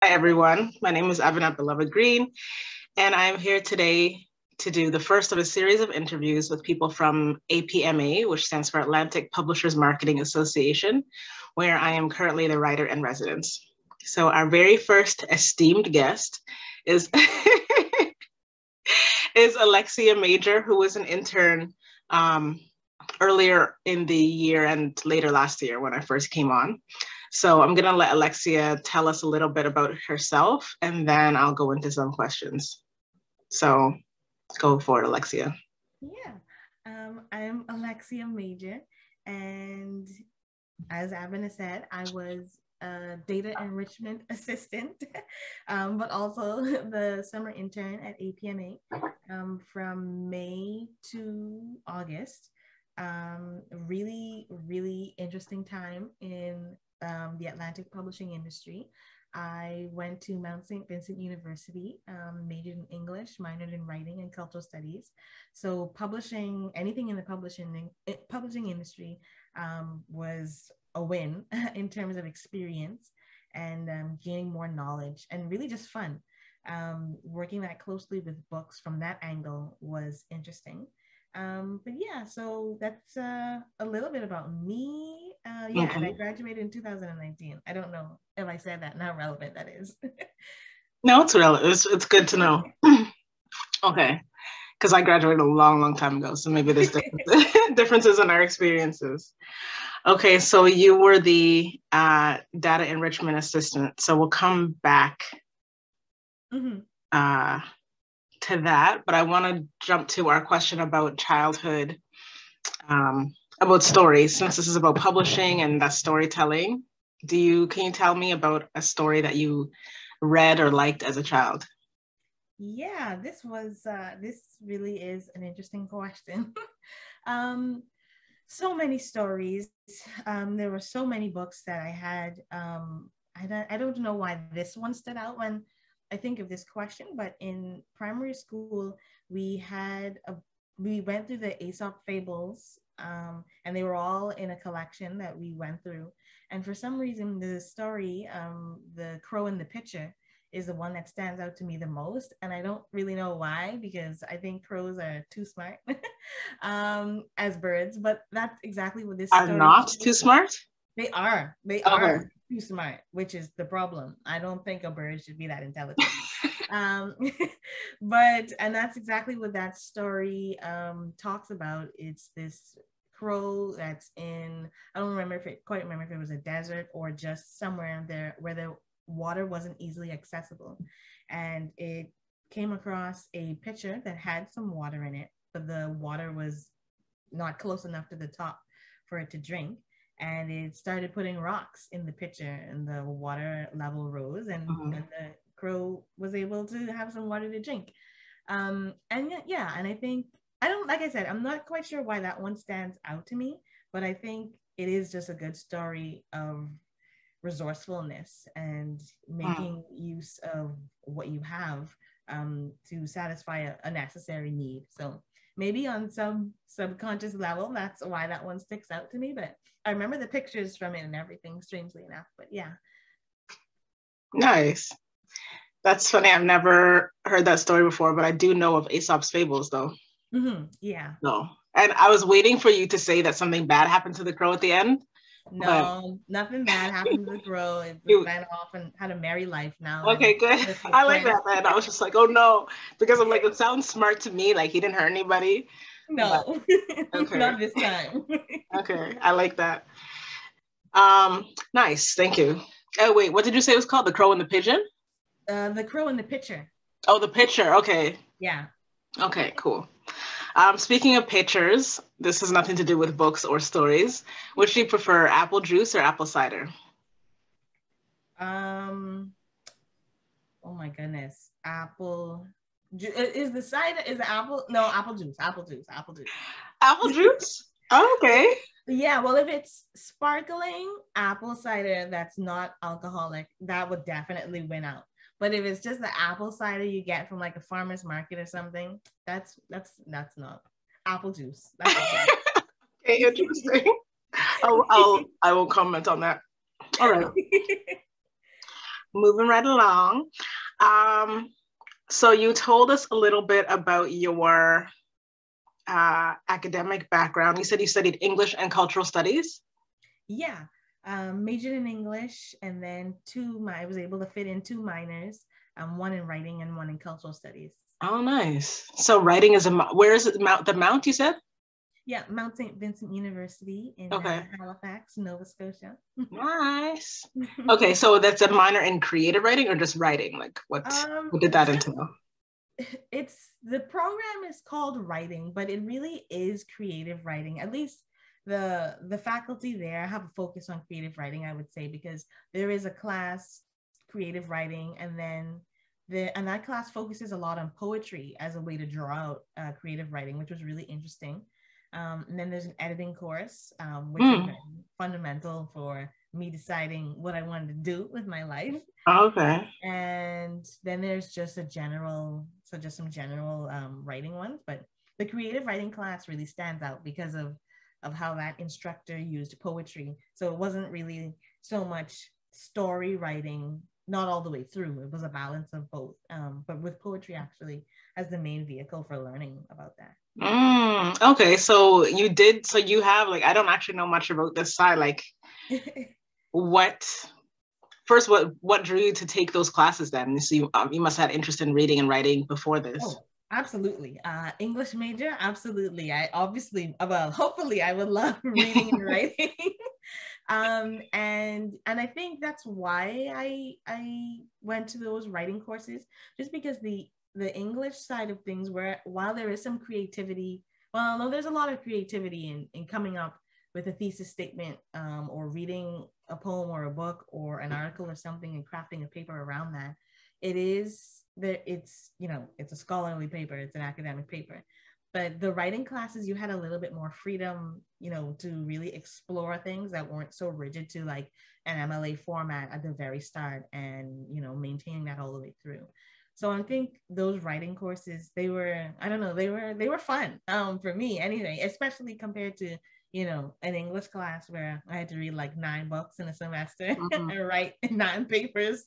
Hi, everyone. My name is Avanat Beloved Green, and I'm here today to do the first of a series of interviews with people from APMA, which stands for Atlantic Publishers Marketing Association, where I am currently the writer in residence. So our very first esteemed guest is, is Alexia Major, who was an intern earlier in the year and later last year when I first came on. So I'm gonna let Alexia tell us a little bit about herself, and then I'll go into some questions. So go for it, Alexia. Yeah, I'm Alexia Major, and as Abena said, I was a data enrichment assistant, but also the summer intern at APMA from May to August. Really, really interesting time in the Atlantic publishing industry. I went to Mount St. Vincent University, majored in English, minored in writing and cultural studies. So publishing, anything in the publishing industry was a win in terms of experience and gaining more knowledge and really just fun. Working that closely with books from that angle was interesting. But yeah, so that's a little bit about me. Yeah, and I graduated in 2019. I don't know if I said that, not relevant, that is. No, it's relevant. It's good to know. Okay, because I graduated a long time ago, so maybe there's differences in our experiences. Okay, so you were the data enrichment assistant. So we'll come back to that, but I want to jump to our question about childhood, about stories, since this is about publishing and that storytelling. Can you tell me about a story that you read or liked as a child? Yeah, this really is an interesting question. So many stories. There were so many books that I had. I don't know why this one stood out when I think of this question, but in primary school, we went through the Aesop fables, and they were all in a collection that we went through. And for some reason, the story, The Crow in the Pitcher, is the one that stands out to me the most. And I don't really know why, because I think crows are too smart as birds, but that's exactly what this story are not too smart? They are too smart, which is the problem. I don't think a bird should be that intelligent. And that's exactly what that story talks about. It's this crow that's in, I don't quite remember if it was a desert or just somewhere there where the water wasn't easily accessible. And it came across a pitcher that had some water in it, but the water was not close enough to the top for it to drink. And it started putting rocks in the pitcher, and the water level rose, and the crow was able to have some water to drink. And I think, like I said, I'm not quite sure why that one stands out to me, but I think it is just a good story of resourcefulness and making use of what you have to satisfy a necessary need. So maybe on some subconscious level, that's why that one sticks out to me. But I remember the pictures from it and everything, strangely enough. But yeah. Nice. That's funny. I've never heard that story before, but I do know of Aesop's fables, though. Yeah. No. And I was waiting for you to say that something bad happened to the crow at the end. No, nothing bad happened to the crow. It went off and had a merry life now. Okay, good. I like that, man. I was just like, oh no, because I'm like, it sounds smart to me, like he didn't hurt anybody. No, okay. Not this time. Okay, I like that. Nice, thank you. Oh wait, what did you say it was called? The Crow and the Pigeon? The Crow and the Pitcher. Oh, the Pitcher. Okay. Yeah. Okay, cool. Speaking of pitchers, this has nothing to do with books or stories. Which do you prefer, apple juice or apple cider? Oh my goodness. Apple is the cider, is the apple? No, apple juice. Apple juice. Apple juice? Oh, okay. Yeah, well, if it's sparkling apple cider that's not alcoholic, that would definitely win out. But if it's just the apple cider you get from like a farmer's market or something, that's not apple juice. That's okay, interesting. I won't comment on that. All right. moving right along. So you told us a little bit about your academic background. You said you studied English and cultural studies. Yeah, majored in English, and then I was able to fit in two minors, one in writing and one in cultural studies. Oh, nice. So writing is where is it? The Mount, you said? Yeah, Mount St. Vincent University in Halifax, Nova Scotia. Nice. Okay, so that's a minor in creative writing or just writing? Like what did that entail? The program is called writing, but it really is creative writing. At least the faculty there have a focus on creative writing, I would say, because there is a class, creative writing, and then that class focuses a lot on poetry as a way to draw out creative writing, which was really interesting. And then there's an editing course, which is very fundamental for me deciding what I wanted to do with my life. Okay. And then there's just some general writing ones, but the creative writing class really stands out because of how that instructor used poetry. So it wasn't really so much story writing, not all the way through. It was a balance of both, but with poetry actually as the main vehicle for learning about that. Okay, so you have, like, I don't actually know much about this side, like what drew you to take those classes then? So you must have had interest in reading and writing before this. Oh, absolutely. English major, absolutely. Hopefully I would love reading and writing. And I think that's why I went to those writing courses, just because the English side of things, while there is some creativity, no, there's a lot of creativity in coming up with a thesis statement, or reading a poem or a book or an article or something and crafting a paper around that. It's a scholarly paper, it's an academic paper. But the writing classes, you had a little bit more freedom, to really explore things that weren't so rigid to like an MLA format at the very start, and, maintaining that all the way through. So I think those writing courses, they were fun, for me anyway, especially compared to, an English class where I had to read like 9 books in a semester and write 9 papers.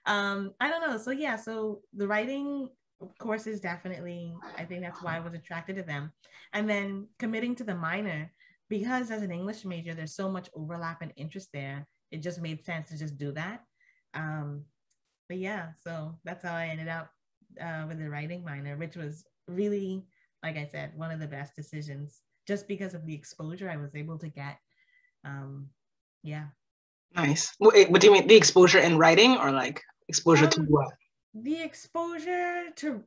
I don't know. So yeah, so the writing courses, definitely, I think that's why I was attracted to them. And then committing to the minor, because as an English major, there's so much overlap and interest there. It just made sense to just do that. But yeah, so that's how I ended up with the writing minor, which was really, like I said, one of the best decisions, just because of the exposure I was able to get. Yeah. Nice. Wait, what do you mean, the exposure in writing, or like exposure to what? The exposure to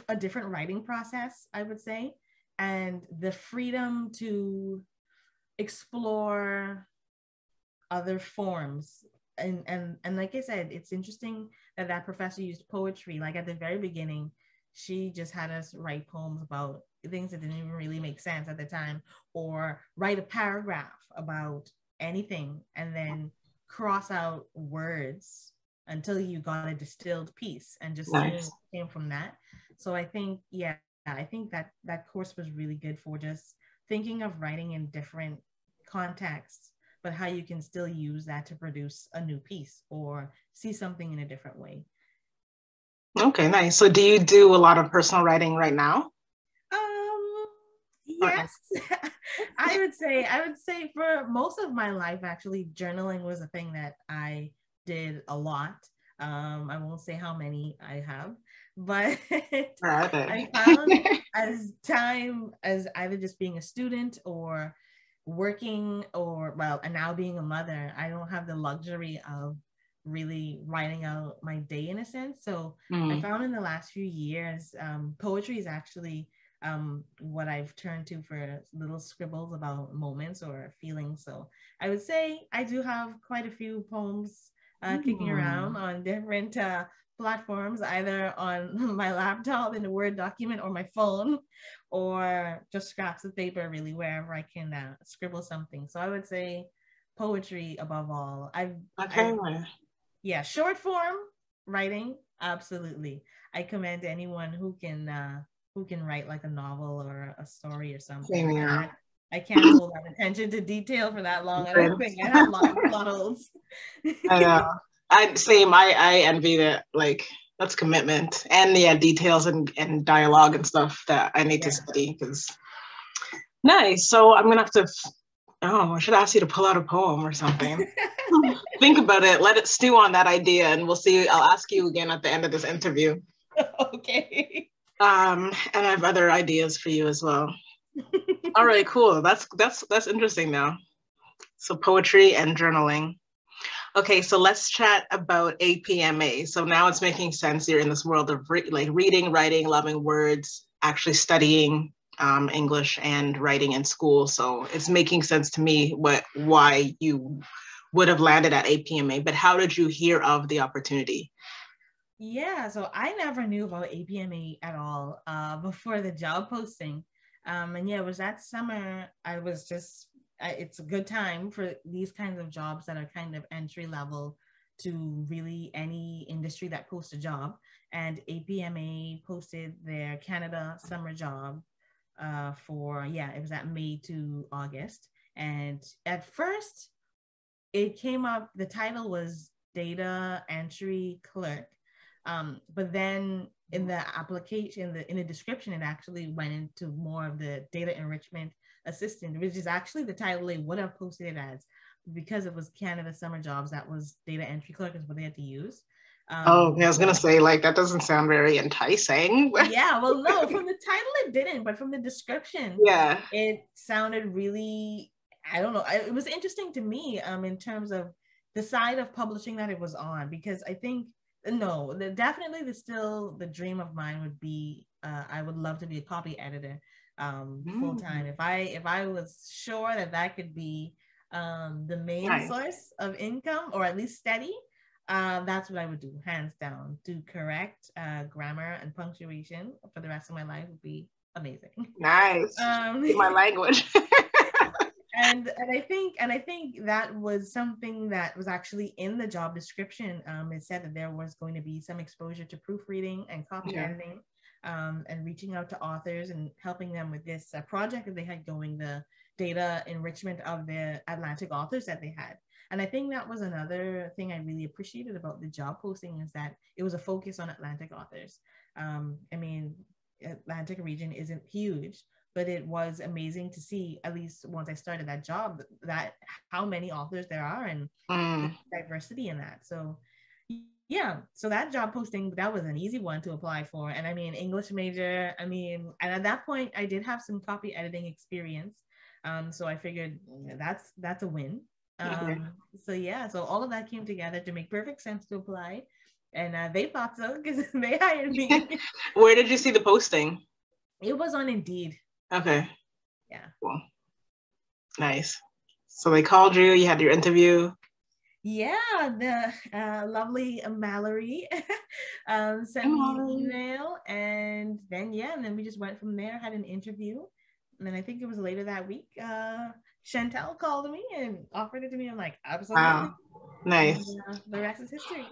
a different writing process, I would say, and the freedom to explore other forms. And like I said, it's interesting that professor used poetry. Like at the very beginning, she just had us write poems about things that didn't even really make sense at the time, or write a paragraph about anything and then cross out words until you got a distilled piece, and just seeing what came from that. So I think, I think that course was really good for just thinking of writing in different contexts, but how you can still use that to produce a new piece or see something in a different way. Okay, nice. So do you do a lot of personal writing right now? Yes. I would say for most of my life, actually, journaling was a thing that I did a lot. I won't say how many I have, but I found as either just being a student or working, and now being a mother, I don't have the luxury of really writing out my day in a sense. So I found in the last few years, poetry is actually what I've turned to for little scribbles about moments or feelings. So I would say I do have quite a few poems kicking around on different platforms, either on my laptop in a Word document, or my phone, or just scraps of paper, really, wherever I can scribble something. So I would say poetry above all. Short form writing, absolutely. I commend anyone who can write like a novel or a story or something. I can't hold that attention to detail for that long. I don't think I have lots of plot holes. I know. I envy that. Like, that's commitment, and yeah, details and dialogue and stuff that I need to study. Because nice. So I'm gonna have to. Oh, I should ask you to pull out a poem or something. Think about it. Let it stew on that idea, and we'll see. I'll ask you again at the end of this interview. Okay. And I have other ideas for you as well. All right, cool. That's interesting now. So poetry and journaling. Okay, so let's chat about APMA. So now it's making sense. You're in this world of reading, writing, loving words, actually studying English and writing in school. So it's making sense to me why you would have landed at APMA. But how did you hear of the opportunity? Yeah, so I never knew about APMA at all before the job posting. And yeah, it was that summer. It's a good time for these kinds of jobs that are kind of entry level to really any industry that posts a job. And APMA posted their Canada summer job it was at May to August. And at first it came up, the title was data entry clerk. But then in the application, in the description, it actually went into more of the data enrichment assistant, which is actually the title they would have posted it as. Because it was Canada summer jobs, that was data entry clerk is what they had to use. I was gonna say, like, that doesn't sound very enticing. Yeah, well, no, from the title it didn't, but from the description, it sounded really, I don't know. It was interesting to me in terms of the side of publishing that it was on, because I think definitely the dream of mine would be I would love to be a copy editor full time. If I was sure that could be the main source of income, or at least steady, that's what I would do, hands down. To correct grammar and punctuation for the rest of my life would be amazing. Nice. My language. And I think that was something that was actually in the job description. It said that there was going to be some exposure to proofreading and copy editing, and reaching out to authors and helping them with this project that they had going, the data enrichment of the Atlantic authors that they had. And I think that was another thing I really appreciated about the job posting, is that it was a focus on Atlantic authors. I mean, Atlantic region isn't huge, but it was amazing to see, at least once I started that job, that how many authors there are and diversity in that. So yeah, so that job posting, that was an easy one to apply for. And I mean, English major, and at that point I did have some copy editing experience. So I figured that's a win. So yeah, so all of that came together to make perfect sense to apply. And they thought so, because they hired me. Where did you see the posting? It was on Indeed. Okay. Yeah. Cool. Nice. So they called you, you had your interview. Yeah, the lovely Mallory sent me an email, and then we just went from there, had an interview. And then I think it was later that week, Chantel called me and offered it to me. I'm like, absolutely. Wow. Nice. And, the rest is history.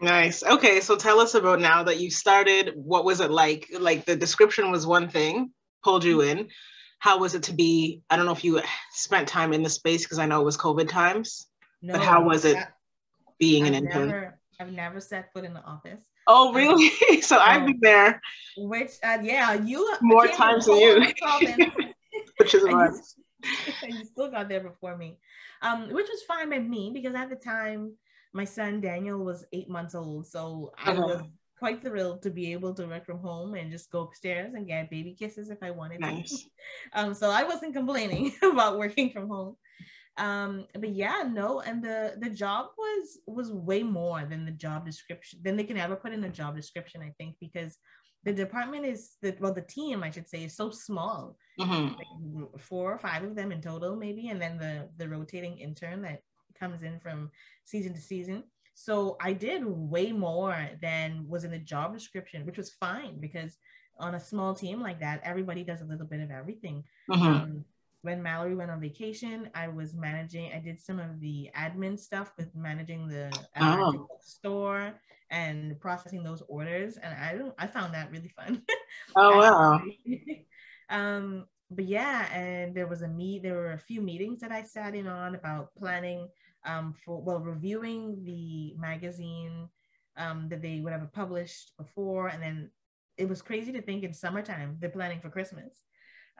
Nice. Okay, so tell us about now that you started. What was it like? Like, the description was one thing, pulled you in. How was it to be? I don't know if you spent time in the space, because I know it was COVID times. No, but how was it being an intern? I've never set foot in the office. Oh, really? So I've been there. Which, you more times than you. Which is and you still got there before me, which was fine by me, because at the time my son Daniel was 8 months old, so I was quite thrilled to be able to work from home and just go upstairs and get baby kisses if I wanted to. So I wasn't complaining about working from home. But yeah, no, and the job was way more than the job description than they can ever put in a job description, I think, because the department the team, I should say, is so small. Like 4 or 5 of them in total, maybe, and then the rotating intern that comes in from season to season. So I did way more than was in the job description, which was fine, because on a small team like that, everybody does a little bit of everything. When Mallory went on vacation, I did some of the admin stuff with managing the store and processing those orders. And I found that really fun. Oh, wow. But yeah, and there were a few meetings that I sat in on about planning for, well, reviewing the magazine that they would have published before. And then it was crazy to think in summertime, they're planning for Christmas.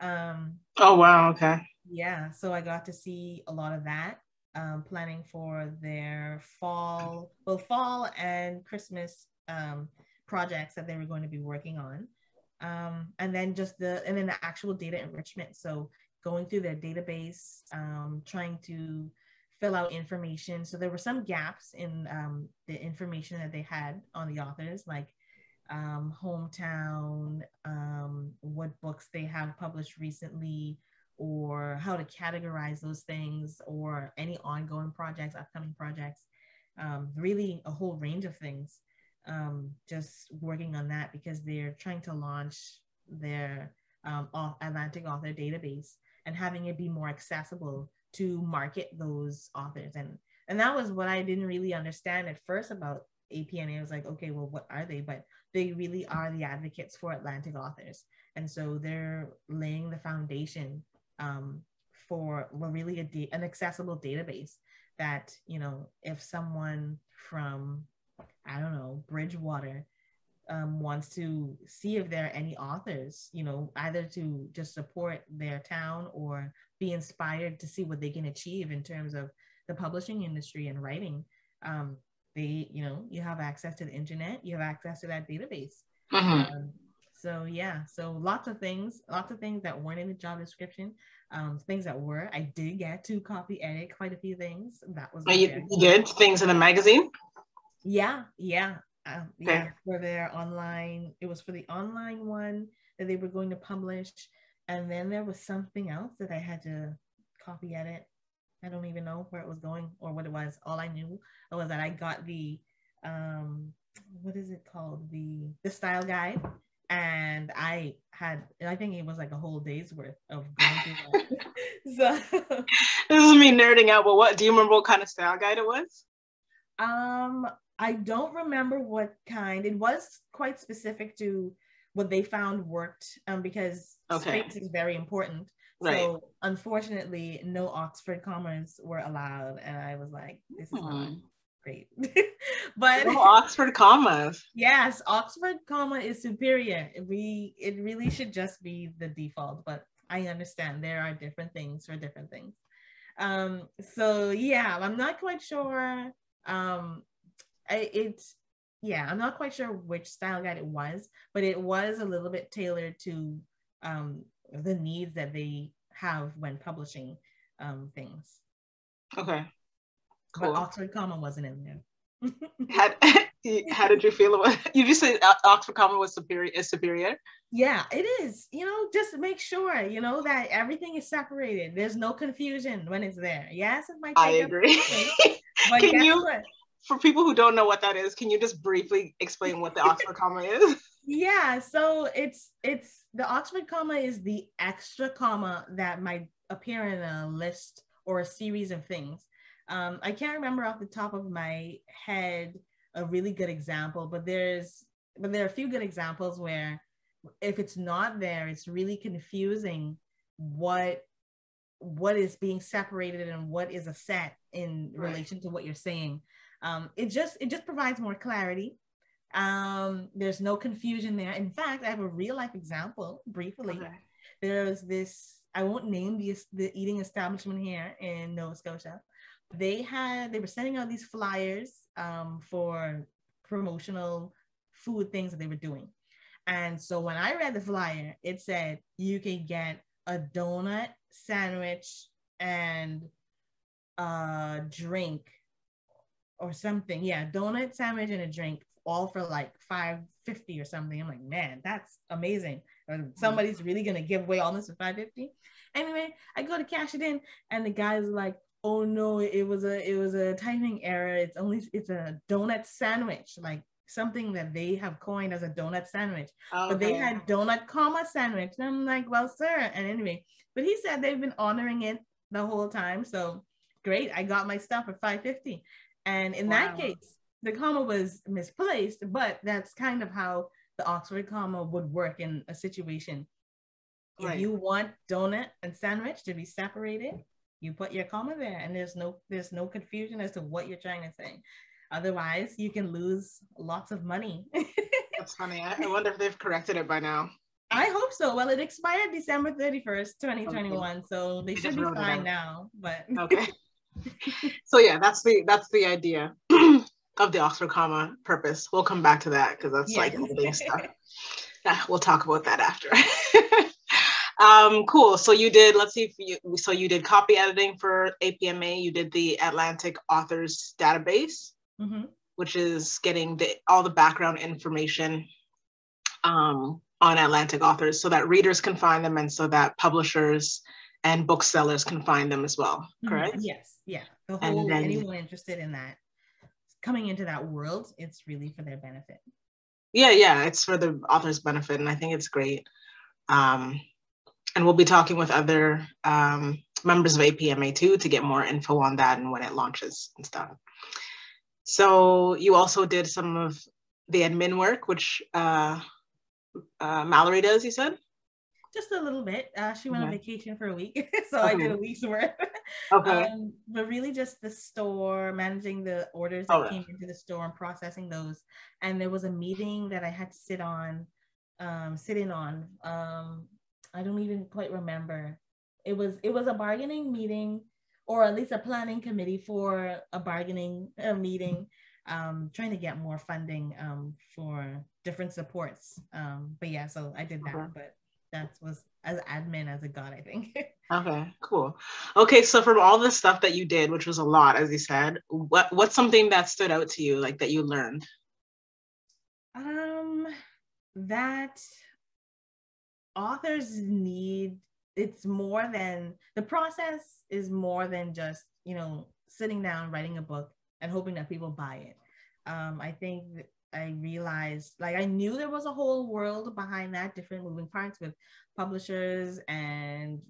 Oh, wow. Okay. Yeah. So I got to see a lot of that, planning for their fall and Christmas projects that they were going to be working on. And then the actual data enrichment. So going through their database, trying to fill out information. So there were some gaps in the information that they had on the authors, like hometown, what books they have published recently, or how to categorize those things, or any ongoing projects, upcoming projects, really a whole range of things. Just working on that because they're trying to launch their Atlantic author database and having it be more accessible to market those authors. And that was what I didn't really understand at first about APMA. I was like, okay, well, what are they? But they really are the advocates for Atlantic authors. And so they're laying the foundation for, well, really an accessible database that, you know, if someone from, I don't know, Bridgewater wants to see if there are any authors, you know, either to just support their town or be inspired to see what they can achieve in terms of the publishing industry and writing. They, you know, you have access to the internet, you have access to that database. So yeah, so lots of things that weren't in the job description, things that were. I did get to copy edit quite a few things. That was You did things in the magazine? Yeah. Okay. Yeah, for their online, it was for the online one that they were going to publish. And then there was something else that I had to copy edit. I don't even know where it was going or what it was. All I knew was that I got the, what is it called? The style guide. And I think it was like a whole day's worth of going through that. So this is me nerding out, but what do you remember what kind of style guide it was? I don't remember what kind. It was quite specific to what they found worked, because space is very important. Right. So unfortunately, no Oxford commas were allowed, and I was like, "This is not great." But no Oxford commas. Yes, Oxford comma is superior. It really should just be the default. But I understand there are different things for different things. So yeah, I'm not quite sure. I'm not quite sure which style guide it was, but it was a little bit tailored to the needs that they have when publishing things. Okay, cool. But Oxford comma wasn't in there. How did you feel about it? You just said Oxford comma was superior? Yeah, it is. You know, just make sure, you know, that everything is separated. There's no confusion when it's there. Yes, it might take I agree. But can you, for people who don't know what that is, can you just briefly explain what the Oxford comma is? Yeah, so it's the Oxford comma is the extra comma that might appear in a list or a series of things. I can't remember off the top of my head a really good example, but there are a few good examples where if it's not there, it's really confusing what is being separated and what is a set in relation to what you're saying. It just provides more clarity. There's no confusion there. In fact, I have a real life example briefly. Okay. There's this, I won't name the eating establishment here in Nova Scotia. They were sending out these flyers for promotional food things that they were doing. And so when I read the flyer, it said you can get a donut, sandwich, and a drink or something. Yeah, donut, sandwich, and a drink, all for like $5.50 or something. I'm like, man, that's amazing. Somebody's really gonna give away all this for $5.50. Anyway, I go to cash it in, and the guy's like, oh no, it was a typing error. It's a donut sandwich, like something that they have coined as a donut sandwich. Okay. But they had donut comma sandwich. And I'm like, well, sir. And anyway, but he said they've been honoring it the whole time. So great, I got my stuff for $5.50. And in that case, the comma was misplaced, but that's kind of how the Oxford comma would work in a situation. If you want donut and sandwich to be separated, You put your comma there, and there's no confusion as to what you're trying to say. Otherwise, you can lose lots of money. That's funny. I wonder if they've corrected it by now. I hope so. Well, it expired December 31st, 2021, okay. So they should be fine now. But okay. So yeah, that's the idea of the Oxford comma purpose. We'll come back to that because that's like editing stuff. We'll talk about that after. Cool. So you did, let's see if you did copy editing for APMA. You did the Atlantic Authors Database, which is getting all the background information on Atlantic authors so that readers can find them and so that publishers and booksellers can find them as well, correct? Yes, yeah. The whole, anyone interested in that, coming into that world, it's really for their benefit. Yeah, it's for the author's benefit, and I think it's great. And we'll be talking with other members of APMA too to get more info on that and when it launches and stuff. So you also did some of the admin work, which Mallory does, you said? Just a little bit. She went on vacation for a week, so I did a week's worth. Okay. But really just the store, managing the orders that came into the store and processing those. And there was a meeting that I had to sit in on. I don't even quite remember. It was a bargaining meeting, or at least a planning committee for a bargaining meeting, trying to get more funding for different supports. But yeah, so I did that, but that was as admin as it got, I think. Okay, cool. Okay, so from all the stuff that you did, which was a lot, as you said, what's something that stood out to you, like that you learned? That authors need, it's more than, the process is more than just, sitting down, writing a book and hoping that people buy it. I think I realized, like, I knew there was a whole world behind that, different moving parts with publishers and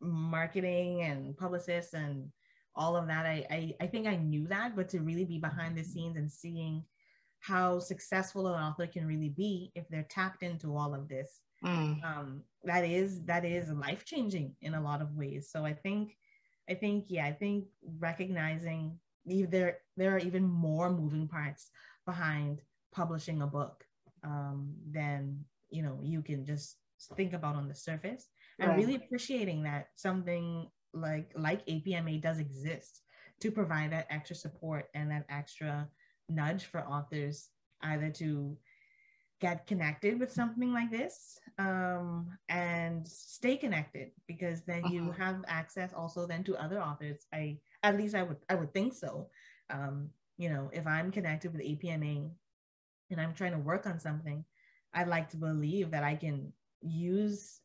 marketing and publicists and all of that. I think I knew that, but to really be behind the scenes and seeing how successful an author can really be if they're tapped into all of this, that is life-changing in a lot of ways. So I think recognizing there are even more moving parts behind publishing a book than you can just think about on the surface, and really appreciating that something like APMA does exist to provide that extra support and that extra nudge for authors, either to get connected with something like this and stay connected, because then you have access also then to other authors. I would think so. If I'm connected with APMA and I'm trying to work on something, I'd like to believe that I can use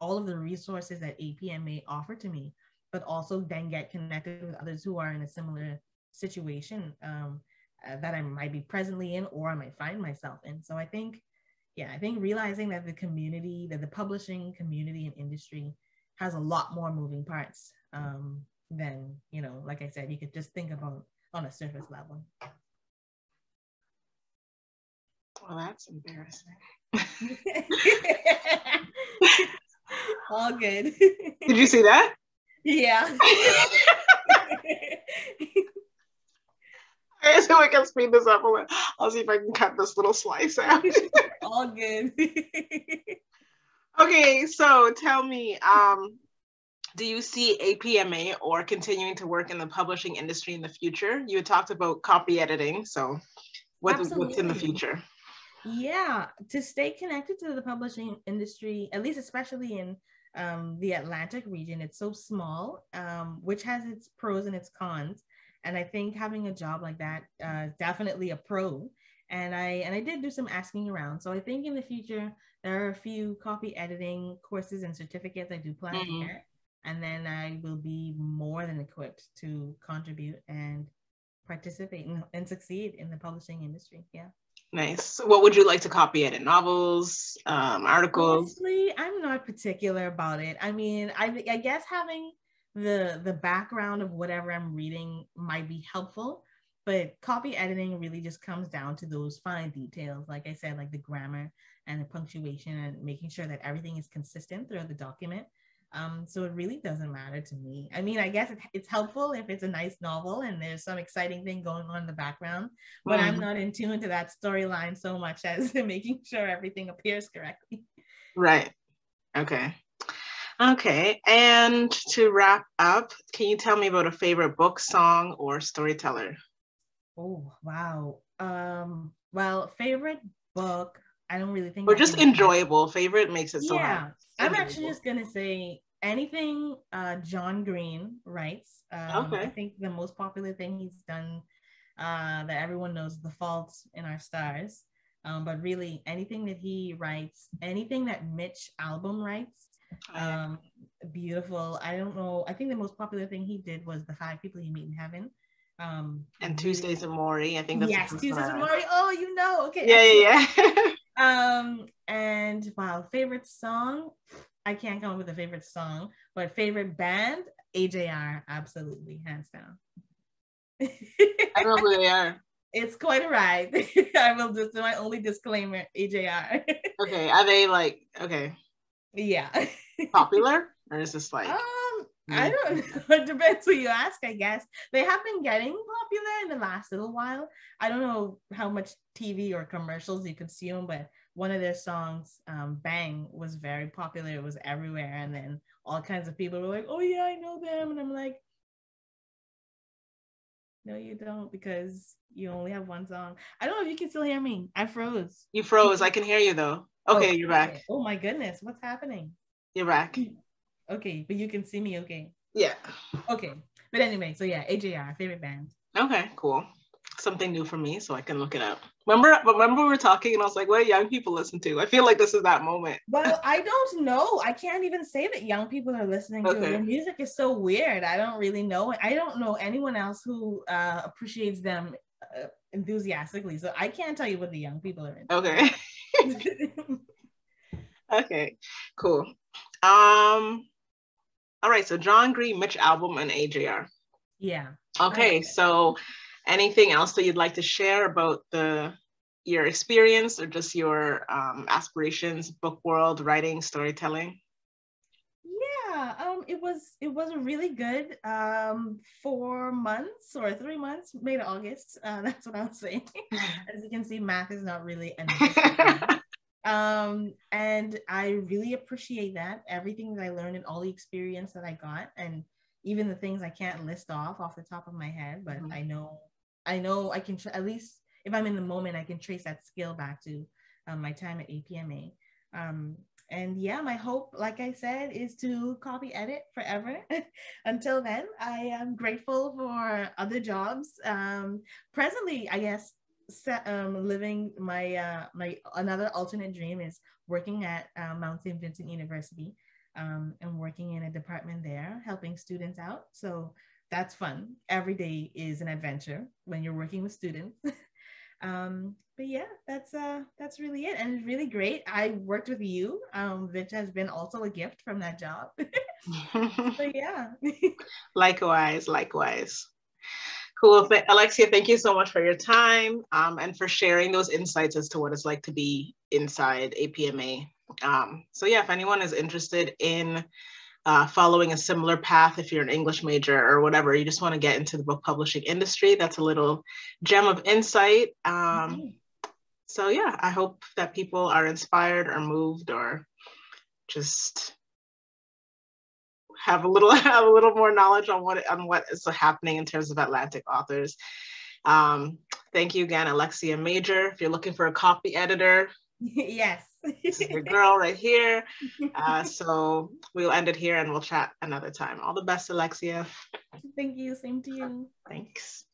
all of the resources that APMA offer to me, but also then get connected with others who are in a similar situation that I might be presently in, or I might find myself in. So I think realizing that the community, that the publishing community and industry has a lot more moving parts than, like I said, you could just think about on a surface level. Well, that's embarrassing. All good. Did you see that? Yeah. So I can speed this up a little. I'll see if I can cut this little slice out. All good. Okay, so tell me, do you see APMA or continuing to work in the publishing industry in the future? You had talked about copy editing, so what's in the future? Yeah, to stay connected to the publishing industry, at least especially in the Atlantic region, it's so small, which has its pros and its cons. And I think having a job like that definitely a pro. And I did do some asking around. So I think in the future, there are a few copy editing courses and certificates I do plan to get. And then I will be more than equipped to contribute and participate and succeed in the publishing industry. Yeah. Nice. So what would you like to copy edit? Novels, articles? Honestly, I'm not particular about it. I mean, I guess having the background of whatever I'm reading might be helpful, but copy editing really just comes down to those fine details. Like I said, like the grammar and the punctuation and making sure that everything is consistent throughout the document. So it really doesn't matter to me. I mean, I guess it's helpful if it's a nice novel and there's some exciting thing going on in the background, but I'm not in tune to that storyline so much as making sure everything appears correctly. Right. Okay. Okay. And to wrap up, can you tell me about a favorite book, song, or storyteller? Oh, wow. Well, favorite book, I don't really think Or I just can. enjoyable. Favorite makes it so hard. Yeah, I'm actually just gonna say anything John Green writes. Okay. I think the most popular thing he's done that everyone knows, The Fault in Our Stars. But really anything that he writes, anything that Mitch Albom writes, beautiful. I don't know. I think the most popular thing he did was The Five People You Meet in Heaven. And really, Tuesdays with Maury. I think that's yes, Tuesdays with Maury. Oh, you know. Okay. Yeah, yeah. And wow, favorite song. I can't come up with a favorite song, but favorite band, AJR, absolutely, hands down. I don't know who they are. It's quite a ride. I will just do my only disclaimer, AJR. Okay, are they like, okay. Yeah. Popular? Or is this like I don't know. It depends who you ask, I guess. They have been getting popular in the last little while. I don't know how much TV or commercials you consume, but one of their songs, Bang, was very popular. It was everywhere. And then all kinds of people were like, oh yeah, I know them. And I'm like, no, you don't, because you only have one song. I don't know if you can still hear me. I froze. You froze. I can hear you though. Okay, you're back. Oh my goodness, what's happening? You're back. Okay, but you can see me okay? Yeah. Okay, but anyway, so yeah, AJR, favorite band. Okay, cool. Something new for me, so I can look it up. Remember we were talking and I was like, what do young people listen to? I feel like this is that moment. Well, I don't know. I can't even say that young people are listening to it. Their music is so weird. I don't really know. I don't know anyone else who appreciates them enthusiastically. So I can't tell you what the young people are into. Okay. Okay, cool. All right, so John Green, Mitch Albom, and AJR. Yeah. Okay, so anything else that you'd like to share about your experience or just your aspirations, book world, writing, storytelling? Yeah, it was a really good 4 months or 3 months, maybe August. That's what I was saying. As you can see, math is not really an interest. And I really appreciate that, everything that I learned and all the experience that I got, and even the things I can't list off the top of my head, but I know I can at least if I'm in the moment, I can trace that skill back to my time at APMA. And yeah, my hope, like I said, is to copy edit forever. Until then, I am grateful for other jobs. Presently, I guess, living my another alternate dream is working at Mount St. Vincent University, and working in a department there, helping students out. So that's fun. Every day is an adventure when you're working with students. But yeah, that's really it, and it's really great. I worked with you, which has been also a gift from that job. So yeah. Likewise. Cool. Alexia, thank you so much for your time, and for sharing those insights as to what it's like to be inside APMA. So yeah, if anyone is interested in following a similar path, if you're an English major or whatever, you just want to get into the book publishing industry, that's a little gem of insight. So yeah, I hope that people are inspired or moved or just have a little more knowledge on what is happening in terms of Atlantic authors. Thank you again, Alexia Major. If you're looking for a copy editor, yes, this is your girl right here. So we'll end it here and we'll chat another time. All the best, Alexia. Thank you. Same to you. Thanks.